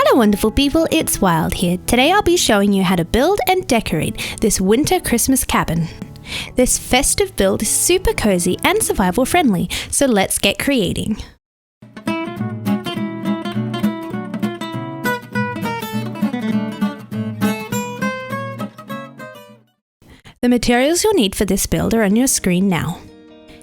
Hello wonderful people, it's Wild here. Today I'll be showing you how to build and decorate this winter Christmas cabin. This festive build is super cozy and survival friendly, so let's get creating. The materials you'll need for this build are on your screen now.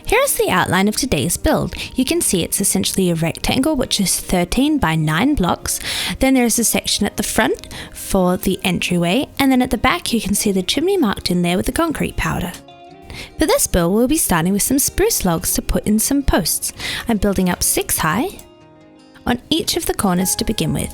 Here is the outline of today's build. You can see it's essentially a rectangle which is 13 by 9 blocks. Then there's a section at the front for the entryway, and then at the back you can see the chimney marked in there with the concrete powder. For this build we'll be starting with some spruce logs to put in some posts. I'm building up 6 high on each of the corners to begin with.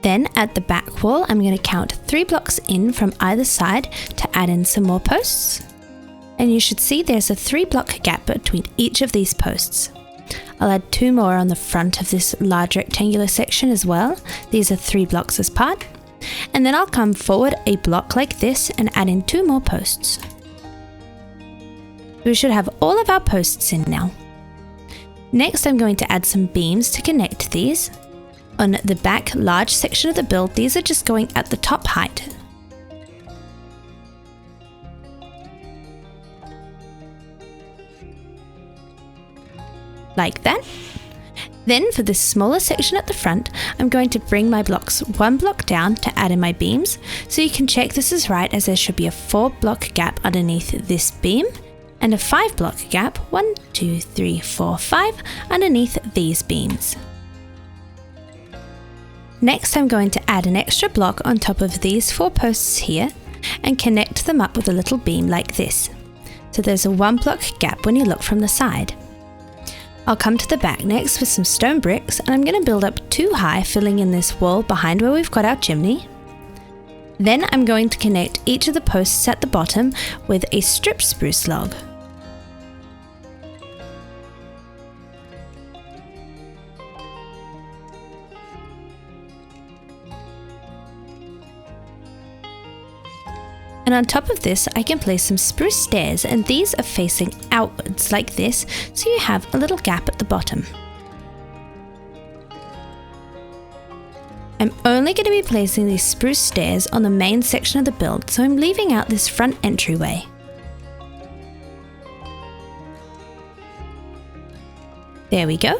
Then at the back wall, I'm going to count 3 blocks in from either side to add in some more posts. And you should see there's a 3 block gap between each of these posts. I'll add 2 more on the front of this large rectangular section as well. These are 3 blocks as part. And then I'll come forward a block like this and add in 2 more posts. We should have all of our posts in now. Next, I'm going to add some beams to connect these. On the back large section of the build, these are just going at the top height. Like that. Then for this smaller section at the front, I'm going to bring my blocks 1 block down to add in my beams, so you can check this is right, as there should be a 4 block gap underneath this beam and a 5 block gap, 1, 2, 3, 4, 5 underneath these beams. Next, I'm going to add an extra block on top of these 4 posts here and connect them up with a little beam like this. So there's a 1 block gap when you look from the side. I'll come to the back next with some stone bricks, and I'm going to build up 2 high, filling in this wall behind where we've got our chimney. Then I'm going to connect each of the posts at the bottom with a stripped spruce log. And on top of this, I can place some spruce stairs, and these are facing outwards like this, so you have a little gap at the bottom. I'm only going to be placing these spruce stairs on the main section of the build, so I'm leaving out this front entryway. There we go.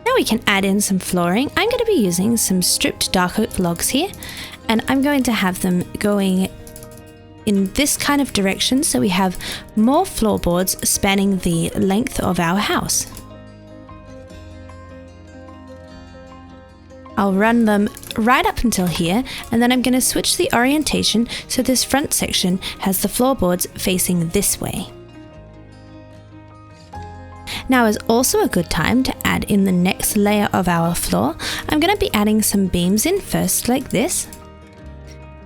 Now we can add in some flooring. I'm going to be using some stripped dark oak logs here, and I'm going to have them going in this kind of direction, so we have more floorboards spanning the length of our house. I'll run them right up until here, and then I'm going to switch the orientation so this front section has the floorboards facing this way. Now is also a good time to add in the next layer of our floor. I'm going to be adding some beams in first like this.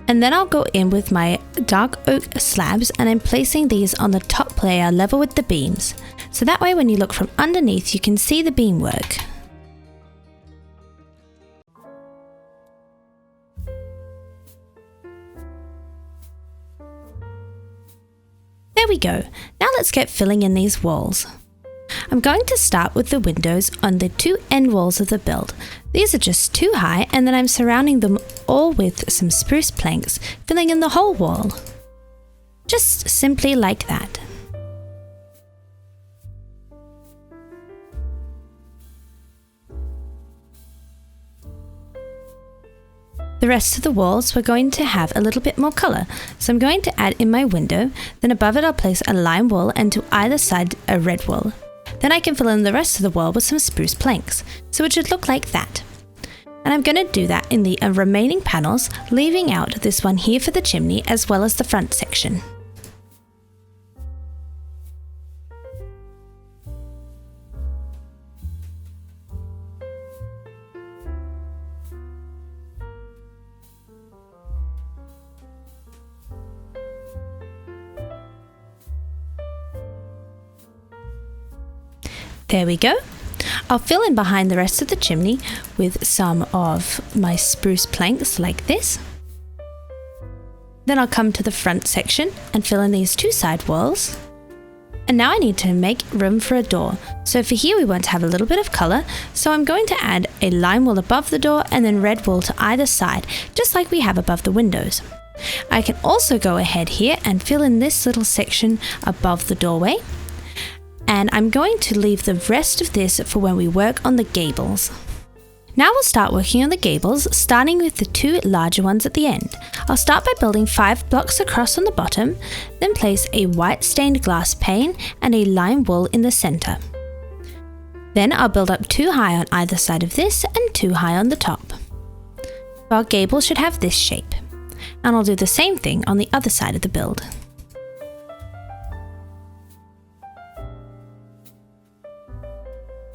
And then I'll go in with my dark oak slabs, and I'm placing these on the top layer level with the beams. So that way when you look from underneath you can see the beam work. There we go. Now let's get filling in these walls. I'm going to start with the windows on the 2 end walls of the build. These are just 2 high, and then I'm surrounding them all with some spruce planks, filling in the whole wall. Just simply like that. The rest of the walls we're going to have a little bit more colour, so I'm going to add in my window, then above it I'll place a lime wall, and to either side a red wall. Then I can fill in the rest of the wall with some spruce planks, so it should look like that. And I'm going to do that in the remaining panels, leaving out this one here for the chimney as well as the front section. There we go. I'll fill in behind the rest of the chimney with some of my spruce planks like this. Then I'll come to the front section and fill in these 2 side walls. And now I need to make room for a door. So for here we want to have a little bit of color, so I'm going to add a lime wool above the door and then red wool to either side, just like we have above the windows. I can also go ahead here and fill in this little section above the doorway. And I'm going to leave the rest of this for when we work on the gables. Now we'll start working on the gables, starting with the two larger ones at the end. I'll start by building 5 blocks across on the bottom, then place a white stained glass pane and a lime wool in the center. Then I'll build up 2 high on either side of this and 2 high on the top. Our gable should have this shape. And I'll do the same thing on the other side of the build.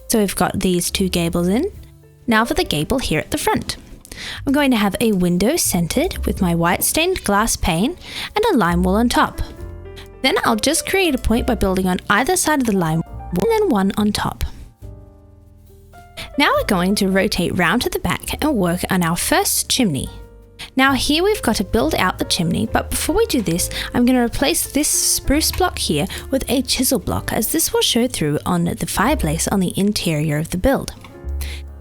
So we've got these 2 gables in. Now for the gable here at the front. I'm going to have a window centered with my white stained glass pane and a lime wool on top. Then I'll just create a point by building on either side of the lime wool and then one on top. Now we're going to rotate round to the back and work on our first chimney. Now here we've got to build out the chimney, but before we do this, I'm going to replace this spruce block here with a chisel block, as this will show through on the fireplace on the interior of the build.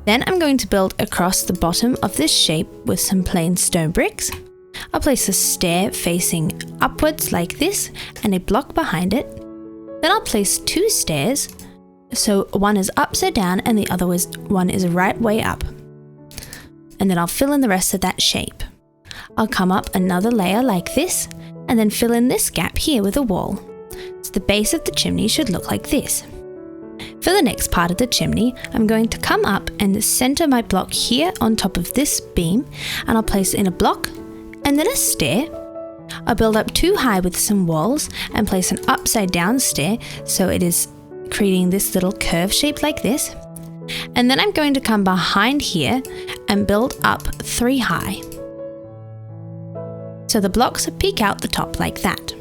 Then I'm going to build across the bottom of this shape with some plain stone bricks. I'll place a stair facing upwards like this and a block behind it. Then I'll place 2 stairs, so one is upside down and the other one is right way up. And then I'll fill in the rest of that shape. I'll come up another layer like this and then fill in this gap here with a wall. So the base of the chimney should look like this. For the next part of the chimney, I'm going to come up and center my block here on top of this beam, and I'll place in a block and then a stair. I'll build up 2 high with some walls and place an upside down stair, so it is creating this little curve shape like this. And then I'm going to come behind here and build up 3 high. So the blocks peek out the top like that.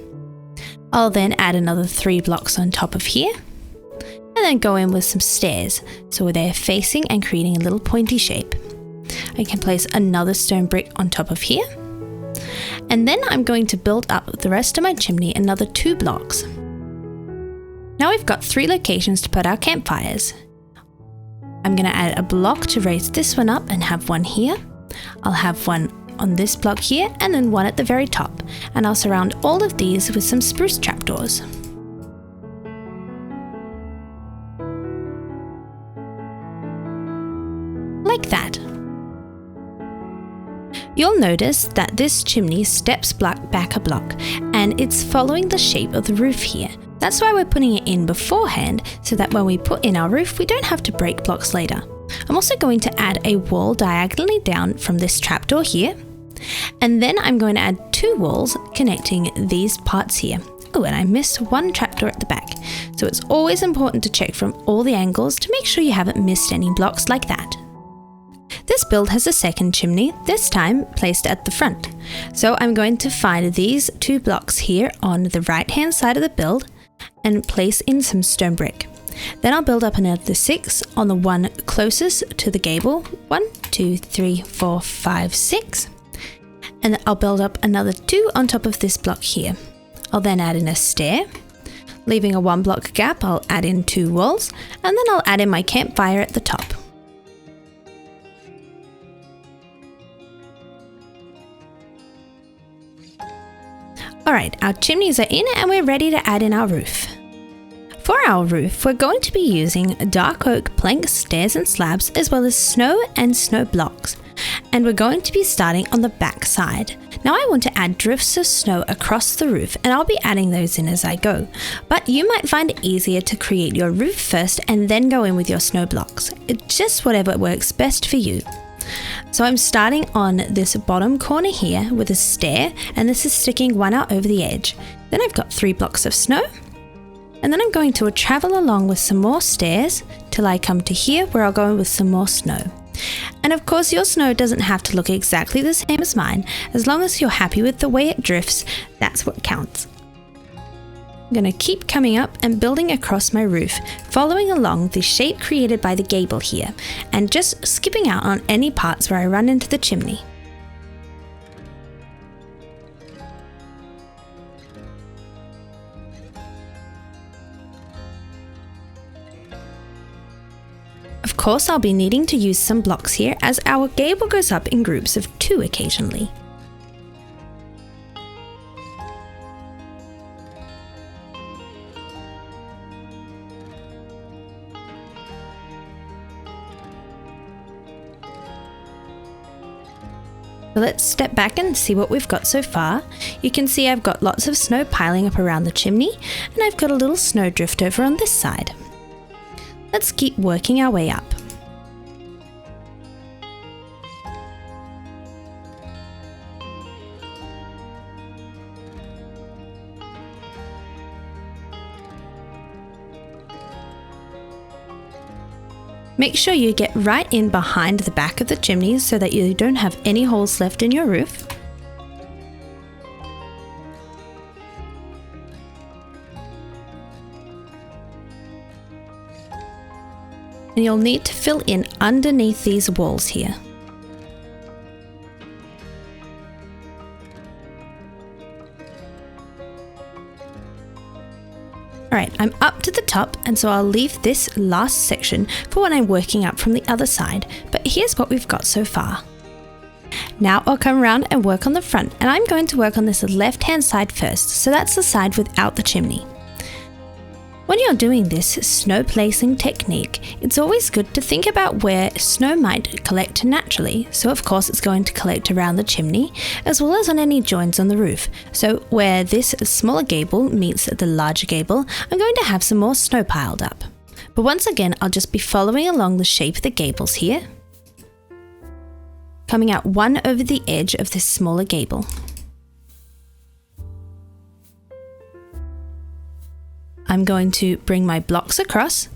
I'll then add another 3 blocks on top of here, and then go in with some stairs, so they're facing and creating a little pointy shape. I can place another stone brick on top of here, and then I'm going to build up the rest of my chimney another 2 blocks. Now we've got 3 locations to put our campfires. I'm going to add a block to raise this one up and have one here. I'll have one on this block here and then one at the very top, and I'll surround all of these with some spruce trapdoors. Like that. You'll notice that this chimney steps back a block, and it's following the shape of the roof here. That's why we're putting it in beforehand, so that when we put in our roof, we don't have to break blocks later. I'm also going to add a wall diagonally down from this trapdoor here, and then I'm going to add 2 walls connecting these parts here. Oh, and I missed one trapdoor at the back, so it's always important to check from all the angles to make sure you haven't missed any blocks like that. This build has a second chimney, this time placed at the front. So I'm going to find these 2 blocks here on the right hand side of the build and place in some stone brick. Then I'll build up another 6 on the one closest to the gable. 1, 2, 3, 4, 5, 6. And I'll build up another 2 on top of this block here. I'll then add in a stair. Leaving a 1 block gap, I'll add in 2 walls, and then I'll add in my campfire at the top. Alright, our chimneys are in and we're ready to add in our roof. For our roof, we're going to be using dark oak plank stairs and slabs, as well as snow and snow blocks. And we're going to be starting on the back side. Now I want to add drifts of snow across the roof, and I'll be adding those in as I go. But you might find it easier to create your roof first and then go in with your snow blocks. It's just whatever works best for you. So I'm starting on this bottom corner here with a stair, and this is sticking one out over the edge. Then I've got 3 blocks of snow, and then I'm going to travel along with some more stairs till I come to here where I'll go in with some more snow. And of course your snow doesn't have to look exactly the same as mine. As long as you're happy with the way it drifts, that's what counts. I'm going to keep coming up and building across my roof, following along the shape created by the gable here, and just skipping out on any parts where I run into the chimney. course, I'll be needing to use some blocks here as our gable goes up in groups of 2 occasionally. So let's step back and see what we've got so far. You can see I've got lots of snow piling up around the chimney, and I've got a little snowdrift over on this side. Let's keep working our way up. Make sure you get right in behind the back of the chimneys so that you don't have any holes left in your roof. And you'll need to fill in underneath these walls here. Alright, I'm up to the top, and so I'll leave this last section for when I'm working up from the other side, but here's what we've got so far. Now I'll come around and work on the front, and I'm going to work on this left hand side first, so that's the side without the chimney. When you're doing this snow placing technique, it's always good to think about where snow might collect naturally. So of course it's going to collect around the chimney, as well as on any joints on the roof. So where this smaller gable meets the larger gable, I'm going to have some more snow piled up. But once again, I'll just be following along the shape of the gables here, coming out one over the edge of this smaller gable. I'm going to bring my blocks across,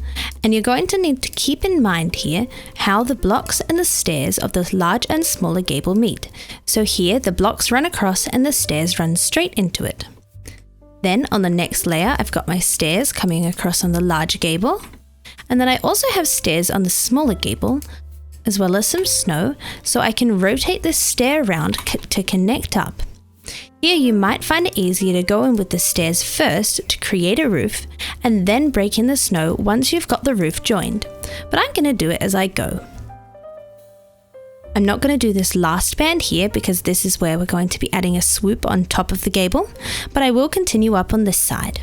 and you're going to need to keep in mind here how the blocks and the stairs of the large and smaller gable meet. So here the blocks run across and the stairs run straight into it. Then on the next layer I've got my stairs coming across on the large gable, and then I also have stairs on the smaller gable, as well as some snow, so I can rotate this stair around to connect up. Here you might find it easier to go in with the stairs first to create a roof, and then break in the snow once you've got the roof joined, but I'm going to do it as I go. I'm not going to do this last band here because this is where we're going to be adding a swoop on top of the gable, but I will continue up on this side.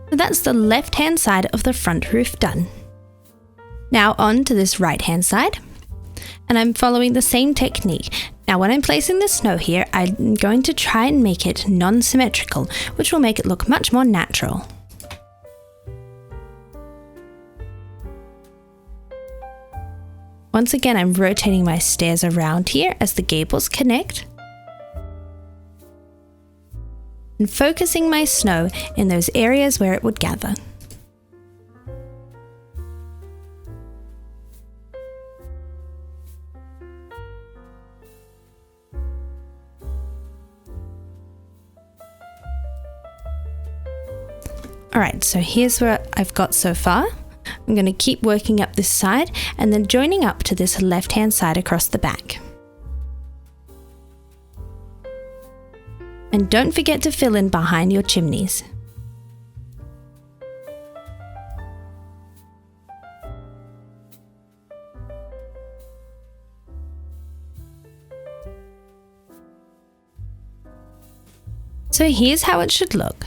That's the left hand side of the front roof done. Now on to this right hand side, and I'm following the same technique. Now when I'm placing the snow here, I'm going to try and make it non-symmetrical, which will make it look much more natural. Once again, I'm rotating my stairs around here as the gables connect, and focusing my snow in those areas where it would gather. Alright, so here's where I've got so far. I'm going to keep working up this side and then joining up to this left hand side across the back. And don't forget to fill in behind your chimneys. So here's how it should look.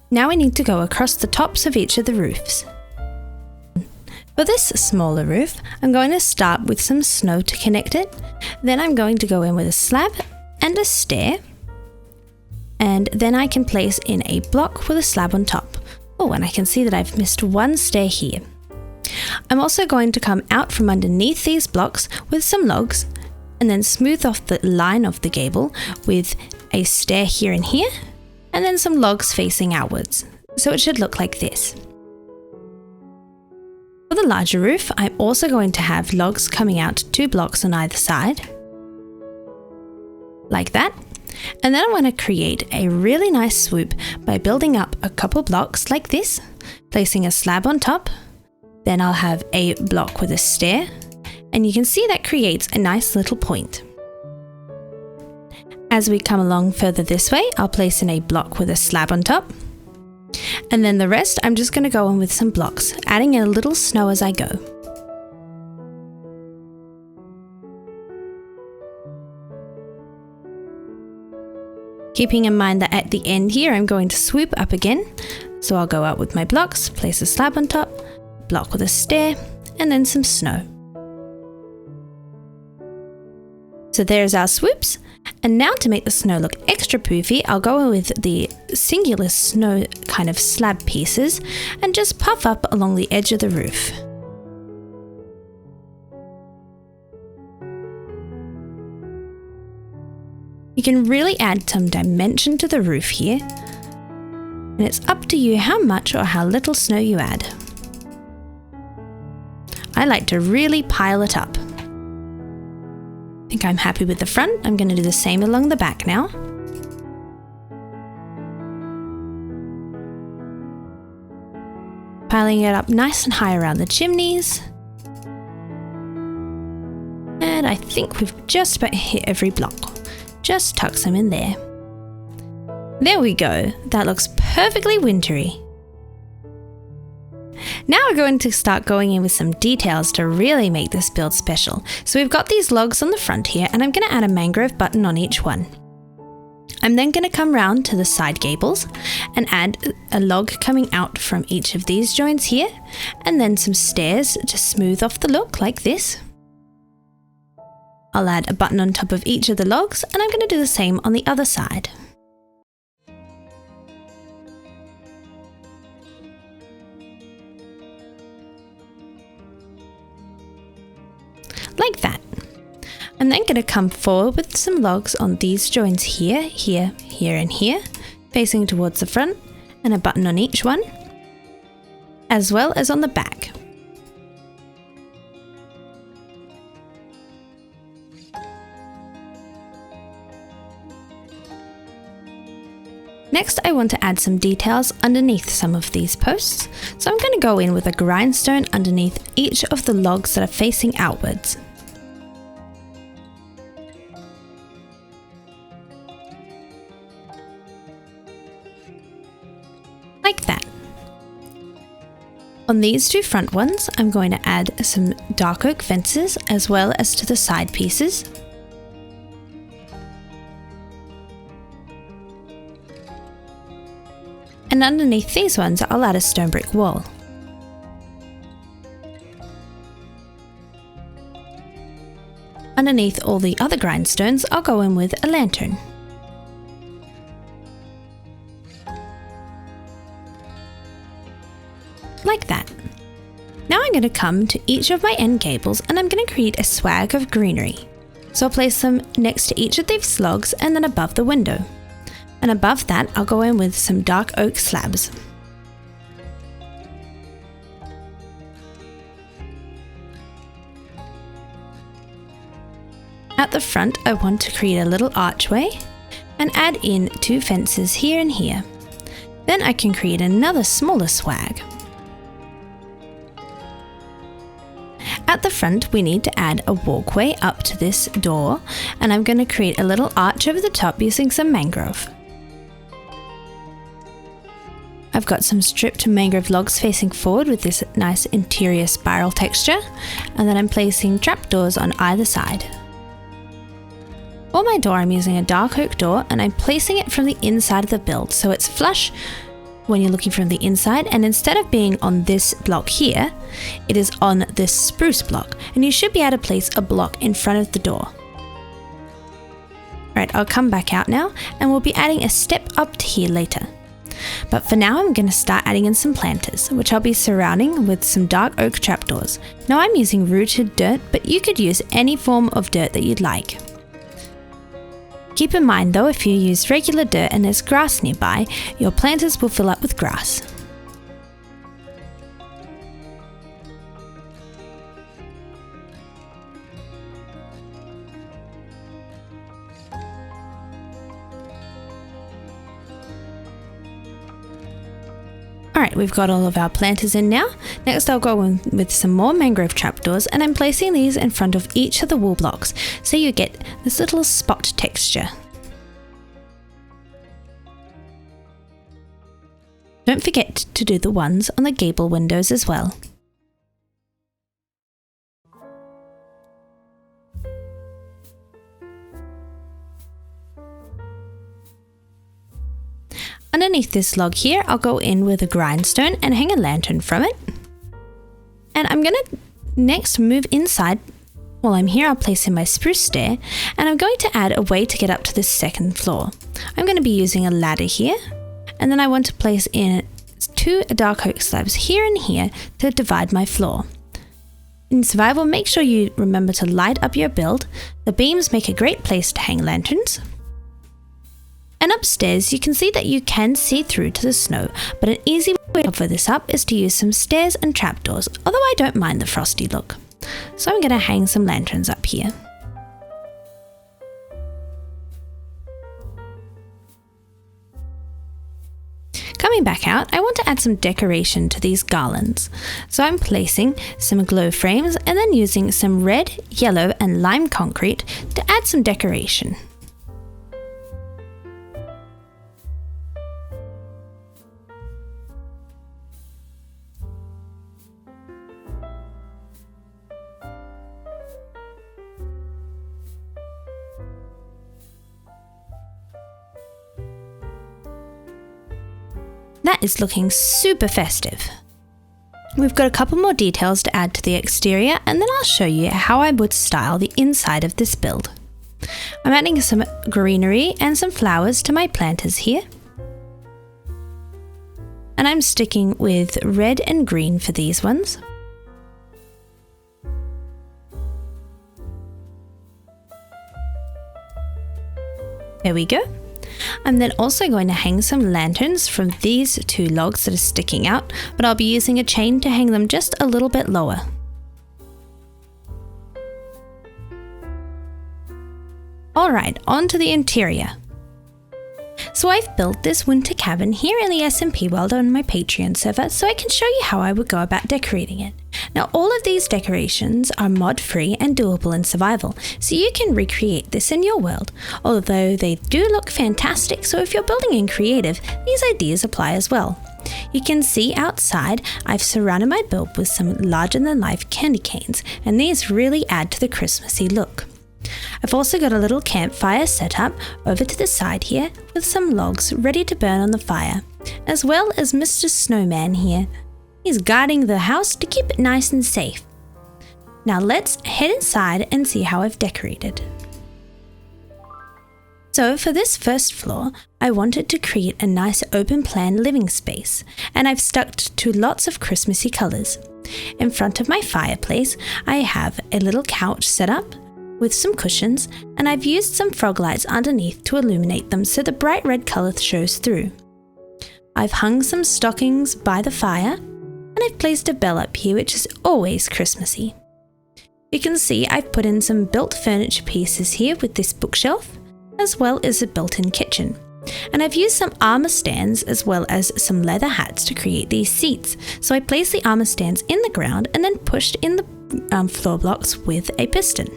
Now we need to go across the tops of each of the roofs. For this smaller roof, I'm going to start with some snow to connect it. Then I'm going to go in with a slab and a stair. And then I can place in a block with a slab on top. Oh, and I can see that I've missed one stair here. I'm also going to come out from underneath these blocks with some logs and then smooth off the line of the gable with a stair here and here, and then some logs facing outwards. So it should look like this. For the larger roof, I'm also going to have logs coming out 2 blocks on either side, like that. And then I'm going to create a really nice swoop by building up a couple blocks like this, placing a slab on top. Then I'll have a block with a stair, and you can see that creates a nice little point. As we come along further this way, I'll place in a block with a slab on top. And then the rest, I'm just going to go in with some blocks, adding in a little snow as I go. Keeping in mind that at the end here, I'm going to swoop up again. So I'll go out with my blocks, place a slab on top, block with a stair, and then some snow. So there's our swoops. And now to make the snow look extra poofy, I'll go in with the singular snow kind of slab pieces and just puff up along the edge of the roof. You can really add some dimension to the roof here, and it's up to you how much or how little snow you add. I like to really pile it up. I think I'm happy with the front. I'm going to do the same along the back now. Piling it up nice and high around the chimneys. And I think we've just about hit every block. Just tuck some in there. There we go. That looks perfectly wintry. Now we're going to start going in with some details to really make this build special. So we've got these logs on the front here, and I'm going to add a mangrove button on each one. I'm then going to come round to the side gables and add a log coming out from each of these joints here, and then some stairs to smooth off the look like this. I'll add a button on top of each of the logs, and I'm going to do the same on the other side. Like that. I'm then going to come forward with some logs on these joints here, here, here and here, facing towards the front, and a button on each one, as well as on the back. Next, I want to add some details underneath some of these posts, so I'm going to go in with a grindstone underneath each of the logs that are facing outwards. Like that. On these two front ones, I'm going to add some dark oak fences as well as to the side pieces. And underneath these ones, I'll add a stone brick wall. Underneath all the other grindstones, I'll go in with a lantern. Like that. Now I'm going to come to each of my end gables and I'm going to create a swag of greenery. So I'll place them next to each of these logs and then above the window. And above that, I'll go in with some dark oak slabs. At the front, I want to create a little archway and add in two fences here and here. Then I can create another smaller swag. At the front, we need to add a walkway up to this door, and I'm going to create a little arch over the top using some mangrove. I've got some stripped mangrove logs facing forward with this nice interior spiral texture, and then I'm placing trapdoors on either side. For my door, I'm using a dark oak door, and I'm placing it from the inside of the build, so it's flush when you're looking from the inside, and instead of being on this block here, it is on this spruce block, and you should be able to place a block in front of the door. Alright, I'll come back out now, and we'll be adding a step up to here later. But for now, I'm going to start adding in some planters, which I'll be surrounding with some dark oak trapdoors. Now I'm using rooted dirt, but you could use any form of dirt that you'd like. Keep in mind though, if you use regular dirt and there's grass nearby, your planters will fill up with grass. Alright, we've got all of our planters in now. Next I'll go in with some more mangrove trapdoors, and I'm placing these in front of each of the wall blocks so you get this little spot texture. Don't forget to do the ones on the gable windows as well. Underneath this log here, I'll go in with a grindstone and hang a lantern from it. And I'm going to next move inside. While I'm here, I'll place in my spruce stair, and I'm going to add a way to get up to this second floor. I'm going to be using a ladder here, and then I want to place in 2 dark oak slabs here and here to divide my floor. In survival, make sure you remember to light up your build. The beams make a great place to hang lanterns. And upstairs, you can see that you can see through to the snow, but an easy way to cover this up is to use some stairs and trapdoors, although I don't mind the frosty look. So I'm going to hang some lanterns up here. Coming back out, I want to add some decoration to these garlands. So I'm placing some glow frames and then using some red, yellow and lime concrete to add some decoration. That is looking super festive. We've got a couple more details to add to the exterior, and then I'll show you how I would style the inside of this build. I'm adding some greenery and some flowers to my planters here. And I'm sticking with red and green for these ones. There we go. I'm then also going to hang some lanterns from these 2 logs that are sticking out, but I'll be using a chain to hang them just a little bit lower. Alright, on to the interior. So I've built this winter cabin here in the SMP world on my Patreon server, so I can show you how I would go about decorating it. Now all of these decorations are mod free and doable in survival, so you can recreate this in your world, although they do look fantastic, so if you're building in creative, these ideas apply as well. You can see outside I've surrounded my build with some larger than life candy canes, and these really add to the Christmassy look. I've also got a little campfire set up over to the side here with some logs ready to burn on the fire, as well as Mr. Snowman here. He's guarding the house to keep it nice and safe. Now let's head inside and see how I've decorated. So for this first floor, I wanted to create a nice open plan living space, and I've stuck to lots of Christmassy colours. In front of my fireplace, I have a little couch set up with some cushions, and I've used some frog lights underneath to illuminate them so the bright red colour shows through. I've hung some stockings by the fire, and I've placed a bell up here, which is always Christmassy. You can see I've put in some built furniture pieces here with this bookshelf, as well as a built-in kitchen. And I've used some armour stands as well as some leather hats to create these seats. So I placed the armour stands in the ground and then pushed in the floor blocks with a piston.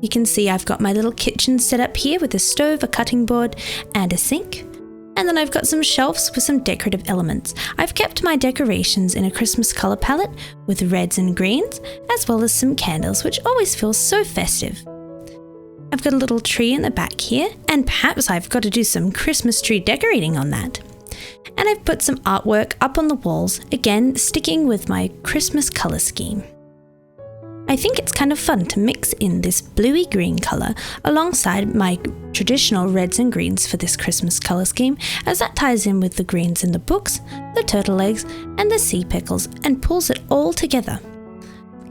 You can see I've got my little kitchen set up here with a stove, a cutting board and a sink. And then I've got some shelves with some decorative elements. I've kept my decorations in a Christmas colour palette with reds and greens, as well as some candles, which always feels so festive. I've got a little tree in the back here, and perhaps I've got to do some Christmas tree decorating on that. And I've put some artwork up on the walls, again sticking with my Christmas colour scheme. I think it's kind of fun to mix in this bluey green colour alongside my traditional reds and greens for this Christmas colour scheme, as that ties in with the greens in the books, the turtle eggs and the sea pickles and pulls it all together.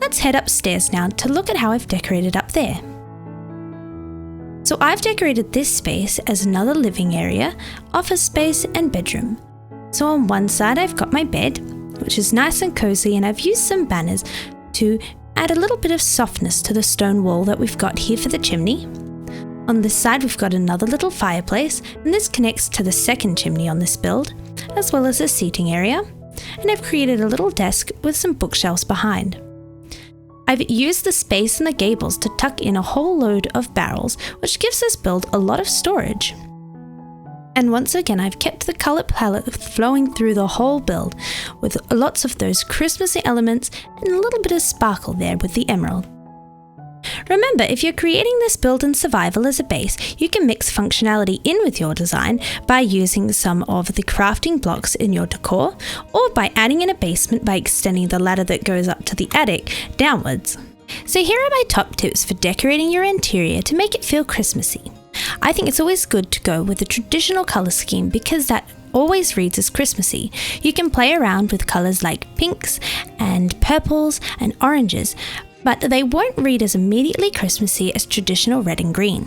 Let's head upstairs now to look at how I've decorated up there. So I've decorated this space as another living area, office space and bedroom. So on one side I've got my bed, which is nice and cozy, and I've used some banners to add a little bit of softness to the stone wall that we've got here for the chimney. On this side we've got another little fireplace, and this connects to the second chimney on this build, as well as a seating area, and I've created a little desk with some bookshelves behind. I've used the space in the gables to tuck in a whole load of barrels, which gives this build a lot of storage. And once again, I've kept the colour palette flowing through the whole build with lots of those Christmassy elements and a little bit of sparkle there with the emerald. Remember, if you're creating this build in survival as a base, you can mix functionality in with your design by using some of the crafting blocks in your decor, or by adding in a basement by extending the ladder that goes up to the attic downwards. So here are my top tips for decorating your interior to make it feel Christmassy. I think it's always good to go with a traditional colour scheme because that always reads as Christmassy. You can play around with colours like pinks and purples and oranges, but they won't read as immediately Christmassy as traditional red and green.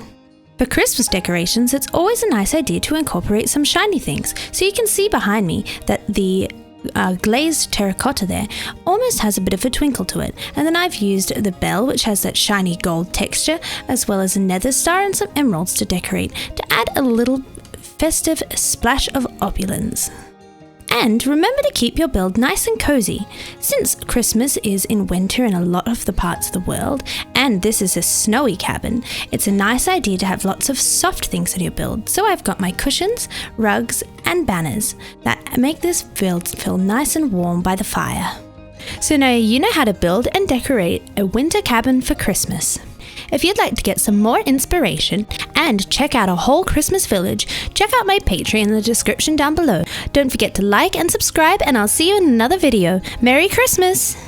For Christmas decorations, it's always a nice idea to incorporate some shiny things. So you can see behind me that the glazed terracotta there almost has a bit of a twinkle to it. And then I've used the bell, which has that shiny gold texture, as well as a nether star and some emeralds to decorate, to add a little festive splash of opulence. And remember to keep your build nice and cozy. Since Christmas is in winter in a lot of the parts of the world, and this is a snowy cabin, it's a nice idea to have lots of soft things in your build. So I've got my cushions, rugs, and banners that make this build feel nice and warm by the fire. So now you know how to build and decorate a winter cabin for Christmas. If you'd like to get some more inspiration and check out a whole Christmas village, check out my Patreon in the description down below. Don't forget to like and subscribe, and I'll see you in another video. Merry Christmas!